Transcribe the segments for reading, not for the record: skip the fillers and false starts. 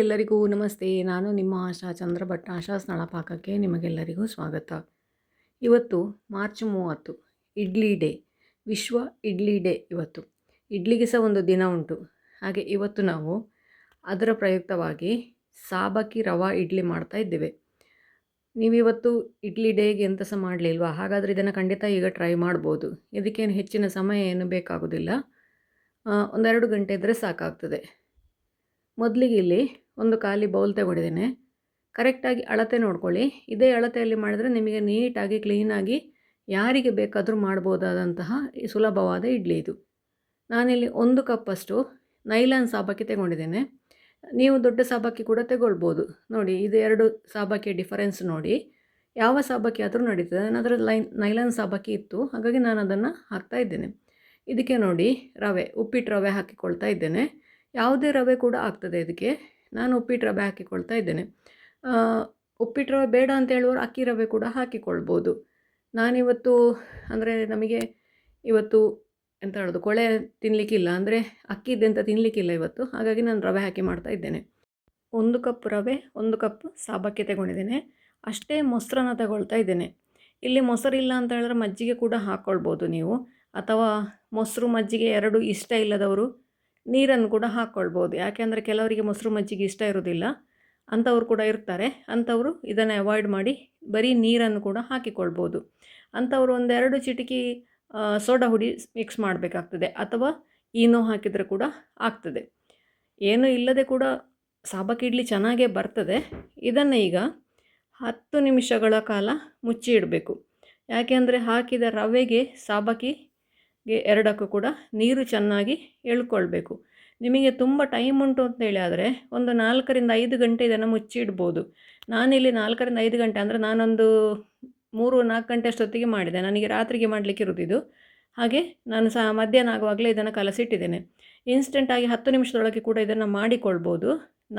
ಎಲ್ಲರಿಗೂ ನಮಸ್ತೆ. ನಾನು ನಿಮ್ಮ ಆಶಾ ಚಂದ್ರಭಟ್. ಆಶಾಸ್ ನಳಪಾಕಕ್ಕೆ ನಿಮಗೆಲ್ಲರಿಗೂ ಸ್ವಾಗತ. ಇವತ್ತು ಮಾರ್ಚ್ 30 ಇಡ್ಲಿ ಡೇ, ವಿಶ್ವ ಇಡ್ಲಿ ಡೇ. ಇವತ್ತು ಇಡ್ಲಿಗೆ ಸಹ ಒಂದು ದಿನ ಉಂಟು. ಹಾಗೆ ಇವತ್ತು ನಾವು ಅದರ ಪ್ರಯುಕ್ತವಾಗಿ ಸಾಬಕ್ಕಿ ರವಾ ಇಡ್ಲಿ ಮಾಡ್ತಾ ಇದ್ದೇವೆ. ನೀವಿವತ್ತು ಇಡ್ಲಿ ಡೇಗೆ ಎಂತ ಸಹ ಮಾಡಲಿಲ್ವಾ? ಹಾಗಾದರೆ ಇದನ್ನು ಖಂಡಿತ ಈಗ ಟ್ರೈ ಮಾಡ್ಬೋದು. ಇದಕ್ಕೇನು ಹೆಚ್ಚಿನ ಸಮಯ ಏನು ಬೇಕಾಗೋದಿಲ್ಲ. 1-2 ಗಂಟೆ ಇದ್ದರೆ ಸಾಕಾಗ್ತದೆ. ಮೊದಲಿಗೆ ಇಲ್ಲಿ ಒಂದು ಖಾಲಿ ಬೌಲ್ ತಗೊಂಡಿದ್ದೇನೆ. ಕರೆಕ್ಟಾಗಿ ಅಳತೆ ನೋಡ್ಕೊಳ್ಳಿ. ಇದೇ ಅಳತೆಯಲ್ಲಿ ಮಾಡಿದ್ರೆ ನಿಮಗೆ ನೀಟಾಗಿ ಕ್ಲೀನಾಗಿ ಯಾರಿಗೆ ಬೇಕಾದರೂ ಮಾಡ್ಬೋದಾದಂತಹ ಸುಲಭವಾದ ಇಡ್ಲಿ ಇದು. ನಾನಿಲ್ಲಿ 1 ಕಪ್ಪಷ್ಟು ನೈಲಾನ್ ಸಾಬಕ್ಕಿ ತಗೊಂಡಿದ್ದೇನೆ. ನೀವು ದೊಡ್ಡ ಸಾಬಕ್ಕಿ ಕೂಡ ತಗೊಳ್ಬೋದು. ನೋಡಿ, ಇದು 2 ಸಾಬಕ್ಕಿ ಡಿಫರೆನ್ಸ್ ನೋಡಿ. ಯಾವ ಸಾಬಕ್ಕಿ ಆದರೂ ನಡೀತದೆ. ನನ್ನ ಹತ್ರ ನೈಲಾನ್ ಸಾಬಕ್ಕಿ ಇತ್ತು, ಹಾಗಾಗಿ ನಾನು ಅದನ್ನು ಹಾಕ್ತಾ ಇದ್ದೇನೆ. ಇದಕ್ಕೆ ನೋಡಿ, ಉಪ್ಪಿಟ್ಟು ರವೆ ಹಾಕಿಕೊಳ್ತಾ ಇದ್ದೇನೆ. ಯಾವುದೇ ರವೆ ಕೂಡ ಆಗ್ತದೆ ಇದಕ್ಕೆ. ನಾನು ಉಪ್ಪಿಟ್ಟು ರವೆ ಹಾಕಿಕೊಳ್ತಾ ಇದ್ದೇನೆ. ಉಪ್ಪಿಟ್ಟು ರವೆ ಬೇಡ ಅಂತ ಹೇಳುವವರು ಅಕ್ಕಿ ರವೆ ಕೂಡ ಹಾಕಿಕೊಳ್ಬೋದು. ನಾನಿವತ್ತು ಅಂದರೆ ನಮಗೆ ಇವತ್ತು ಎಂತ ಹೇಳೋದು, ಕೊಳೆ ತಿನ್ನಲಿಕ್ಕಿಲ್ಲ, ಅಂದರೆ ಅಕ್ಕಿದ್ದೆಂತ ತಿನ್ನಲಿಕ್ಕಿಲ್ಲ ಇವತ್ತು. ಹಾಗಾಗಿ ನಾನು ರವೆ ಹಾಕಿ ಮಾಡ್ತಾ ಇದ್ದೇನೆ. 1 ಕಪ್ ರವೆ, 1 ಕಪ್ ಸಾಬಕ್ಕಿ ತಗೊಂಡಿದ್ದೇನೆ. ಅಷ್ಟೇ ಮೊಸರನ್ನ ತಗೊಳ್ತಾ ಇದ್ದೇನೆ. ಇಲ್ಲಿ ಮೊಸರಿಲ್ಲ ಅಂತ ಹೇಳಿದ್ರೆ ಮಜ್ಜಿಗೆ ಕೂಡ ಹಾಕ್ಕೊಳ್ಬೋದು ನೀವು, ಅಥವಾ ಮೊಸರು ಮಜ್ಜಿಗೆ 2 ಇಷ್ಟ ಇಲ್ಲದವರು ನೀರನ್ನು ಕೂಡ ಹಾಕ್ಕೊಳ್ಬೋದು. ಯಾಕೆಂದರೆ ಕೆಲವರಿಗೆ ಮೊಸರು ಮಜ್ಜಿಗೆ ಇಷ್ಟ ಇರೋದಿಲ್ಲ, ಅಂಥವ್ರು ಕೂಡ ಇರ್ತಾರೆ. ಅಂಥವರು ಇದನ್ನು ಅವಾಯ್ಡ್ ಮಾಡಿ ಬರೀ ನೀರನ್ನು ಕೂಡ ಹಾಕಿಕೊಳ್ಬೋದು. ಅಂಥವರು 1-2 ಚಿಟಿಕೆ ಸೋಡಾ ಹುಡಿ ಮಿಕ್ಸ್ ಮಾಡಬೇಕಾಗ್ತದೆ, ಅಥವಾ ಈನೋ ಹಾಕಿದರೆ ಕೂಡ ಆಗ್ತದೆ. ಏನೂ ಇಲ್ಲದೆ ಕೂಡ ಸಾಬಕ್ಕಿ ಇಡ್ಲಿ ಚೆನ್ನಾಗೇ ಬರ್ತದೆ. ಇದನ್ನು ಈಗ 10 ನಿಮಿಷಗಳ ಕಾಲ ಮುಚ್ಚಿ ಇಡಬೇಕು. ಯಾಕೆಂದರೆ ಹಾಕಿದ ರವೆಗೆ ಸಾಬಕ್ಕಿಗೆ 2ಕ್ಕೂ ಕೂಡ ನೀರು ಚೆನ್ನಾಗಿ ಎಳ್ಕೊಳ್ಬೇಕು. ನಿಮಗೆ ತುಂಬ ಟೈಮ್ ಉಂಟು ಅಂತೇಳಿ ಆದರೆ ಒಂದು 4-5 ಗಂಟೆ ಇದನ್ನು ಮುಚ್ಚಿಡ್ಬೋದು. ನಾನಿಲ್ಲಿ 4-5 ಗಂಟೆ ಅಂದರೆ ನಾನೊಂದು 3-4 ಗಂಟೆ ಅಷ್ಟೊತ್ತಿಗೆ ಮಾಡಿದೆ. ನನಗೆ ರಾತ್ರಿಗೆ ಮಾಡಲಿಕ್ಕೆ ಇರೋದಿದು. ಹಾಗೆ ನಾನು ಸಹ ಮಧ್ಯಾಹ್ನ ಆಗುವಾಗಲೇ ಇದನ್ನು ಕಲಸಿಟ್ಟಿದ್ದೇನೆ. ಇನ್ಸ್ಟೆಂಟಾಗಿ 10 ನಿಮಿಷದೊಳಗೆ ಕೂಡ ಇದನ್ನು ಮಾಡಿಕೊಳ್ಬೋದು.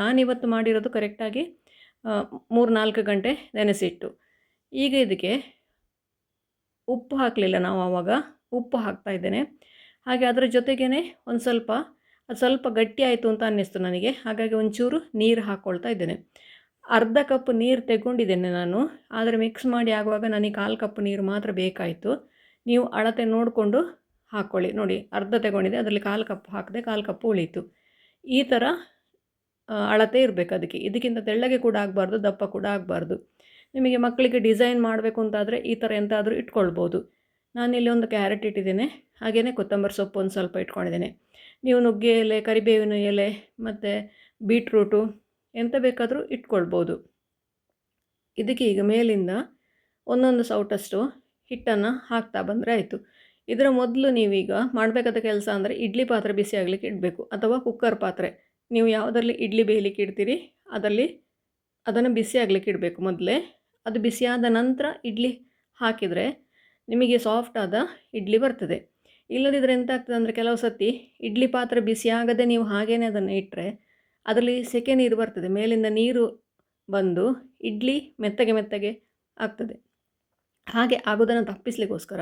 ನಾನಿವತ್ತು ಮಾಡಿರೋದು ಕರೆಕ್ಟಾಗಿ 3-4 ಗಂಟೆ ನೆನೆಸಿಟ್ಟು. ಈಗ ಇದಕ್ಕೆ ಉಪ್ಪು ಹಾಕಲಿಲ್ಲ ನಾವು ಆವಾಗ, ಉಪ್ಪು ಹಾಕ್ತಾ ಇದ್ದೇನೆ. ಹಾಗೆ ಅದರ ಜೊತೆಗೇ ಒಂದು ಸ್ವಲ್ಪ ಗಟ್ಟಿ ಆಯಿತು ಅಂತ ಅನ್ನಿಸ್ತು ನನಗೆ. ಹಾಗಾಗಿ ಒಂಚೂರು ನೀರು ಹಾಕ್ಕೊಳ್ತಾ ಇದ್ದೇನೆ. ಅರ್ಧ ಕಪ್ ನೀರು ತೆಗೊಂಡಿದ್ದೇನೆ ನಾನು, ಆದರೆ ಮಿಕ್ಸ್ ಮಾಡಿ ಆಗುವಾಗ ನನಗೆ 1/4 ಕಪ್ ನೀರು ಮಾತ್ರ ಬೇಕಾಯಿತು. ನೀವು ಅಳತೆ ನೋಡಿಕೊಂಡು ಹಾಕ್ಕೊಳ್ಳಿ. ನೋಡಿ, ಅರ್ಧ ತಗೊಂಡಿದ್ದೆ, ಅದರಲ್ಲಿ 1/4 ಕಪ್ ಹಾಕಿದೆ, 1/4 ಕಪ್ ಉಳೀತು. ಈ ಥರ ಅಳತೆ ಇರಬೇಕು ಅದಕ್ಕೆ. ಇದಕ್ಕಿಂತ ತೆಳ್ಳಗೆ ಕೂಡ ಆಗಬಾರ್ದು, ದಪ್ಪ ಕೂಡ ಆಗಬಾರ್ದು. ನಿಮಗೆ ಮಕ್ಕಳಿಗೆ ಡಿಸೈನ್ ಮಾಡಬೇಕು ಅಂತಾದರೆ ಈ ಥರ ಎಂತಾದರೂ ಇಟ್ಕೊಳ್ಬೋದು. ನಾನಿಲ್ಲಿ ಒಂದು ಕ್ಯಾರೆಟ್ ಇಟ್ಟಿದ್ದೇನೆ, ಹಾಗೆಯೇ ಕೊತ್ತಂಬರಿ ಸೊಪ್ಪು ಒಂದು ಸ್ವಲ್ಪ ಇಟ್ಕೊಂಡಿದ್ದೇನೆ. ನೀವು ನುಗ್ಗೆ ಎಲೆ, ಕರಿಬೇವಿನ ಎಲೆ ಮತ್ತು ಬೀಟ್ರೂಟು ಎಂತ ಬೇಕಾದರೂ ಇಟ್ಕೊಳ್ಬೋದು. ಇದಕ್ಕೆ ಈಗ ಮೇಲಿಂದ 1 ಸೌಟಷ್ಟು ಹಿಟ್ಟನ್ನು ಹಾಕ್ತಾ ಬಂದರೆ ಆಯಿತು. ಇದರ ಮೊದಲು ನೀವೀಗ ಮಾಡಬೇಕಾದ ಕೆಲಸ ಅಂದರೆ ಇಡ್ಲಿ ಪಾತ್ರೆ ಬಿಸಿ ಆಗಲಿಕ್ಕೆ ಇಡಬೇಕು, ಅಥವಾ ಕುಕ್ಕರ್ ಪಾತ್ರೆ, ನೀವು ಯಾವುದರಲ್ಲಿ ಇಡ್ಲಿ ಬೇಯಲಿಕ್ಕೆ ಇಡ್ತೀರಿ ಅದನ್ನು ಬಿಸಿ ಆಗಲಿಕ್ಕೆ ಇಡಬೇಕು ಮೊದಲೇ. ಅದು ಬಿಸಿಯಾದ ನಂತರ ಇಡ್ಲಿ ಹಾಕಿದರೆ ನಿಮಗೆ ಸಾಫ್ಟಾದ ಇಡ್ಲಿ ಬರ್ತದೆ. ಇಲ್ಲದಿದ್ದರೆ ಎಂತ ಆಗ್ತದೆ ಅಂದರೆ ಕೆಲವು ಸತಿ ಇಡ್ಲಿ ಪಾತ್ರೆ ಬಿಸಿಯಾಗದೆ ನೀವು ಹಾಗೇ ಅದನ್ನು ಇಟ್ಟರೆ ಅದರಲ್ಲಿ ಸೆಕೆ ನೀರು ಬರ್ತದೆ, ಮೇಲಿಂದ ನೀರು ಬಂದು ಇಡ್ಲಿ ಮೆತ್ತಗೆ ಆಗ್ತದೆ. ಹಾಗೆ ಆಗೋದನ್ನು ತಪ್ಪಿಸಲಿಕ್ಕೋಸ್ಕರ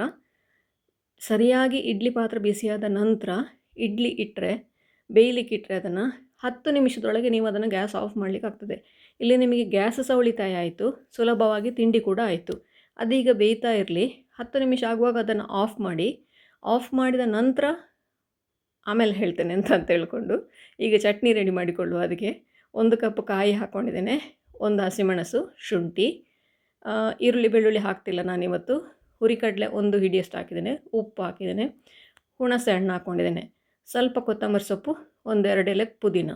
ಸರಿಯಾಗಿ ಇಡ್ಲಿ ಪಾತ್ರೆ ಬಿಸಿಯಾದ ನಂತರ ಇಡ್ಲಿ ಬೇಯಲಿಕ್ಕೆ ಇಟ್ಟರೆ ಅದನ್ನು 10 ನಿಮಿಷದೊಳಗೆ ನೀವು ಅದನ್ನು ಗ್ಯಾಸ್ ಆಫ್ ಮಾಡಲಿಕ್ಕೆ ಆಗ್ತದೆ. ಇಲ್ಲಿ ನಿಮಗೆ ಗ್ಯಾಸ್ ಸಹ ಉಳಿತಾಯ ಆಯಿತು, ಸುಲಭವಾಗಿ ತಿಂಡಿ ಕೂಡ ಆಯಿತು. ಅದೀಗ ಬೇಯ್ತಾ ಇರಲಿ. 10 ನಿಮಿಷ ಆಗುವಾಗ ಅದನ್ನು ಆಫ್ ಮಾಡಿದ ನಂತರ ಆಮೇಲೆ ಹೇಳ್ತೇನೆ ಅಂತ ಹೇಳ್ಕೊಂಡು ಈಗ ಚಟ್ನಿ ರೆಡಿ ಮಾಡಿಕೊಳ್ಳುವ. ಅದಕ್ಕೆ 1 ಕಪ್ ಕಾಯಿ ಹಾಕ್ಕೊಂಡಿದ್ದೇನೆ, 1 ಹಸಿಮೆಣಸು, ಶುಂಠಿ, ಈರುಳ್ಳಿ ಬೆಳ್ಳುಳ್ಳಿ ಹಾಕ್ತಿಲ್ಲ ನಾನಿವತ್ತು. ಹುರಿಕಡಲೆ 1 ಹಿಡಿಯಷ್ಟು ಹಾಕಿದ್ದೇನೆ, ಉಪ್ಪು ಹಾಕಿದ್ದೇನೆ, ಹುಣಸೆ ಹಣ್ಣು ಹಾಕ್ಕೊಂಡಿದ್ದೇನೆ, ಸ್ವಲ್ಪ ಕೊತ್ತಂಬರಿ ಸೊಪ್ಪು, 1-2 ಎಲೆ ಪುದೀನ.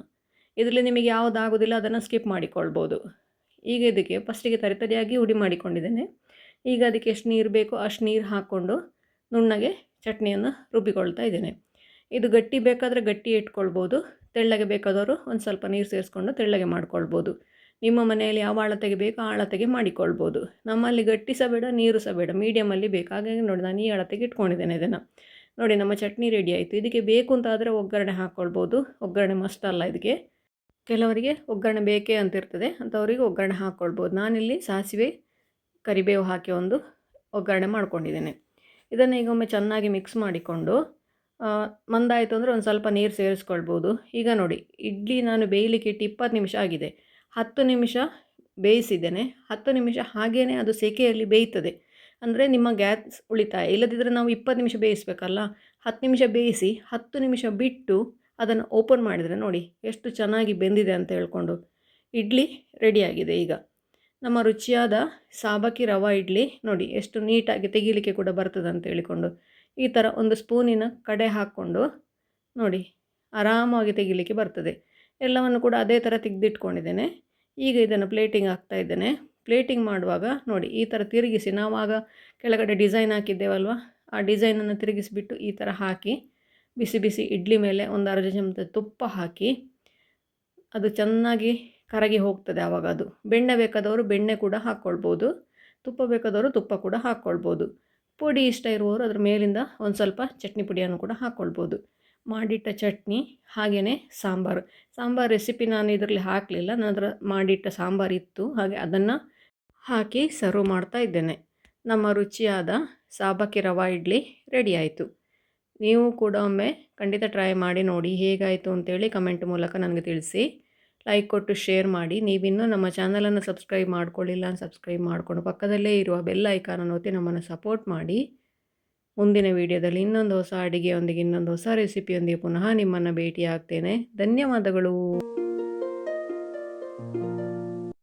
ಇದರಲ್ಲಿ ನಿಮಗೆ ಯಾವುದಾಗೋದಿಲ್ಲ ಅದನ್ನು ಸ್ಕಿಪ್ ಮಾಡಿಕೊಳ್ಬೋದು. ಈಗ ಇದಕ್ಕೆ ಫಸ್ಟಿಗೆ ತರಿಯಾಗಿ ಹುಡಿ ಮಾಡಿಕೊಂಡಿದ್ದೇನೆ. ಈಗ ಅದಕ್ಕೆ ಎಷ್ಟು ನೀರು ಬೇಕೋ ಅಷ್ಟು ನೀರು ಹಾಕ್ಕೊಂಡು ನುಣ್ಣಗೆ ಚಟ್ನಿಯನ್ನು ರುಬ್ಬಿಕೊಳ್ತಾ ಇದ್ದೇನೆ. ಇದು ಗಟ್ಟಿ ಬೇಕಾದರೆ ಗಟ್ಟಿ ಇಟ್ಕೊಳ್ಬೋದು, ತೆಳ್ಳಗೆ ಬೇಕಾದವರು ಒಂದು ಸ್ವಲ್ಪ ನೀರು ಸೇರಿಸ್ಕೊಂಡು ತೆಳ್ಳಗೆ ಮಾಡ್ಕೊಳ್ಬೋದು. ನಿಮ್ಮ ಮನೆಯಲ್ಲಿ ಯಾವ ಅಳತೆಗೆ ಬೇಕೋ ಆ ಅಳತೆಗೆ ಮಾಡಿಕೊಳ್ಬೋದು. ನಮ್ಮಲ್ಲಿ ಗಟ್ಟಿ ಸಹ ಬೇಡ, ನೀರು ಸಹ ಬೇಡ, ಮೀಡಿಯಮಲ್ಲಿ ಬೇಕು. ಹಾಗಾಗಿ ನೋಡಿ, ನಾನು ಈ ಅಳತೆಗೆ ಇಟ್ಕೊಂಡಿದ್ದೇನೆ ಇದನ್ನು. ನೋಡಿ, ನಮ್ಮ ಚಟ್ನಿ ರೆಡಿ ಆಯಿತು. ಇದಕ್ಕೆ ಬೇಕು ಅಂತಾದರೆ ಒಗ್ಗರಣೆ ಹಾಕ್ಕೊಳ್ಬೋದು. ಒಗ್ಗರಣೆ ಮಸ್ಟ್ ಅಲ್ಲ ಇದಕ್ಕೆ, ಕೆಲವರಿಗೆ ಒಗ್ಗರಣೆ ಬೇಕೇ ಅಂತಿರ್ತದೆ, ಅಂಥವರಿಗೆ ಒಗ್ಗರಣೆ ಹಾಕ್ಕೊಳ್ಬೋದು. ನಾನಿಲ್ಲಿ ಸಾಸಿವೆ, ಕರಿಬೇವು ಹಾಕಿ ಒಂದು ಒಗ್ಗರಣೆ ಮಾಡ್ಕೊಂಡಿದ್ದೇನೆ. ಇದನ್ನು ಈಗ ಒಮ್ಮೆ ಚೆನ್ನಾಗಿ ಮಿಕ್ಸ್ ಮಾಡಿಕೊಂಡು ಮಂದಾಯಿತು ಅಂದರೆ ಒಂದು ಸ್ವಲ್ಪ ನೀರು ಸೇರಿಸ್ಕೊಳ್ಬೋದು. ಈಗ ನೋಡಿ ಇಡ್ಲಿ ನಾನು ಬೇಯಲಿಕ್ಕೆ ಇಟ್ಟು 20 ನಿಮಿಷ ಆಗಿದೆ. 10 ನಿಮಿಷ ಬೇಯಿಸಿದ್ದೇನೆ. 10 ನಿಮಿಷ ಹಾಗೇ ಅದು ಸೆಕೆಯಲ್ಲಿ ಬೇಯ್ತದೆ. ಅಂದರೆ ನಿಮ್ಮ ಗ್ಯಾಸ್ ಉಳಿತಾಯ. ಇಲ್ಲದಿದ್ದರೆ ನಾವು 20 ನಿಮಿಷ ಬೇಯಿಸಬೇಕಲ್ಲ. 10 ನಿಮಿಷ ಬೇಯಿಸಿ 10 ನಿಮಿಷ ಬಿಟ್ಟು ಅದನ್ನು ಓಪನ್ ಮಾಡಿದರೆ ನೋಡಿ ಎಷ್ಟು ಚೆನ್ನಾಗಿ ಬೆಂದಿದೆ ಅಂತ ಹೇಳ್ಕೊಂಡು ಇಡ್ಲಿ ರೆಡಿಯಾಗಿದೆ. ಈಗ ನಮ್ಮ ರುಚಿಯಾದ ಸಾಬಕ್ಕಿ ರವಾ ಇಡ್ಲಿ ನೋಡಿ ಎಷ್ಟು ನೀಟಾಗಿ ತೆಗೀಲಿಕ್ಕೆ ಕೂಡ ಬರ್ತದೆ ಅಂತ ಹೇಳಿಕೊಂಡು ಈ ಥರ ಒಂದು ಸ್ಪೂನಿನ ಕಡೆ ಹಾಕ್ಕೊಂಡು ನೋಡಿ ಆರಾಮಾಗಿ ತೆಗಿಲಿಕ್ಕೆ ಬರ್ತದೆ. ಎಲ್ಲವನ್ನು ಕೂಡ ಅದೇ ಥರ ತೆಗೆದಿಟ್ಕೊಂಡಿದ್ದೇನೆ. ಈಗ ಇದನ್ನು ಪ್ಲೇಟಿಂಗ್ ಹಾಕ್ತಾ ಇದ್ದೇನೆ. ಪ್ಲೇಟಿಂಗ್ ಮಾಡುವಾಗ ನೋಡಿ ಈ ಥರ ತಿರುಗಿಸಿ, ನಾವಾಗ ಕೆಳಗಡೆ ಡಿಸೈನ್ ಹಾಕಿದ್ದೇವಲ್ವ, ಆ ಡಿಸೈನನ್ನು ತಿರುಗಿಸಿಬಿಟ್ಟು ಈ ಥರ ಹಾಕಿ ಬಿಸಿ ಬಿಸಿ ಇಡ್ಲಿ ಮೇಲೆ ಒಂದು ಅರ್ಧ ಚಮಚ ತುಪ್ಪ ಹಾಕಿ ಅದು ಚೆನ್ನಾಗಿ ಕರಗಿ ಹೋಗ್ತದೆ. ಆವಾಗ ಅದು ಬೆಣ್ಣೆ ಬೇಕಾದವರು ಬೆಣ್ಣೆ ಕೂಡ ಹಾಕ್ಕೊಳ್ಬೋದು, ತುಪ್ಪ ಬೇಕಾದವರು ತುಪ್ಪ ಕೂಡ ಹಾಕ್ಕೊಳ್ಬೋದು. ಪುಡಿ ಇಷ್ಟ ಇರುವವರು ಅದ್ರ ಮೇಲಿಂದ ಒಂದು ಸ್ವಲ್ಪ ಚಟ್ನಿ ಪುಡಿಯನ್ನು ಕೂಡ ಹಾಕ್ಕೊಳ್ಬೋದು. ಮಾಡಿಟ್ಟ ಚಟ್ನಿ ಹಾಗೆಯೇ ಸಾಂಬಾರು ರೆಸಿಪಿ ನಾನು ಇದರಲ್ಲಿ ಹಾಕಲಿಲ್ಲ, ನನ್ನ ಹತ್ರ ಮಾಡಿಟ್ಟ ಸಾಂಬಾರು ಇತ್ತು, ಹಾಗೆ ಅದನ್ನು ಹಾಕಿ ಸರ್ವ್ ಮಾಡ್ತಾ ಇದ್ದೇನೆ. ನಮ್ಮ ರುಚಿಯಾದ ಸಾಬಕ್ಕಿ ರವಾ ಇಡ್ಲಿ ರೆಡಿ ಆಯಿತು. ನೀವು ಕೂಡ ಒಮ್ಮೆ ಖಂಡಿತ ಟ್ರೈ ಮಾಡಿ ನೋಡಿ, ಹೇಗಾಯಿತು ಅಂತೇಳಿ ಕಮೆಂಟ್ ಮೂಲಕ ನನಗೆ ತಿಳಿಸಿ. ಲೈಕ್ ಕೊಟ್ಟು ಶೇರ್ ಮಾಡಿ. ನೀವಿನ್ನೂ ನಮ್ಮ ಚಾನಲನ್ನು ಸಬ್ಸ್ಕ್ರೈಬ್ ಮಾಡ್ಕೊಳ್ಳಿಲ್ಲ, ಸಬ್ಸ್ಕ್ರೈಬ್ ಮಾಡಿಕೊಂಡು ಪಕ್ಕದಲ್ಲೇ ಇರುವ ಬೆಲ್ ಐಕಾನನ್ನು ಒತ್ತಿ ನಮ್ಮನ್ನು ಸಪೋರ್ಟ್ ಮಾಡಿ. ಮುಂದಿನ ವಿಡಿಯೋದಲ್ಲಿ ಇನ್ನೊಂದು ಹೊಸ ಅಡುಗೆಯೊಂದಿಗೆ ಇನ್ನೊಂದು ಹೊಸ ರೆಸಿಪಿಯೊಂದಿಗೆ ಪುನಃ ನಿಮ್ಮನ್ನು ಭೇಟಿ ಆಗ್ತೇನೆ. ಧನ್ಯವಾದಗಳು.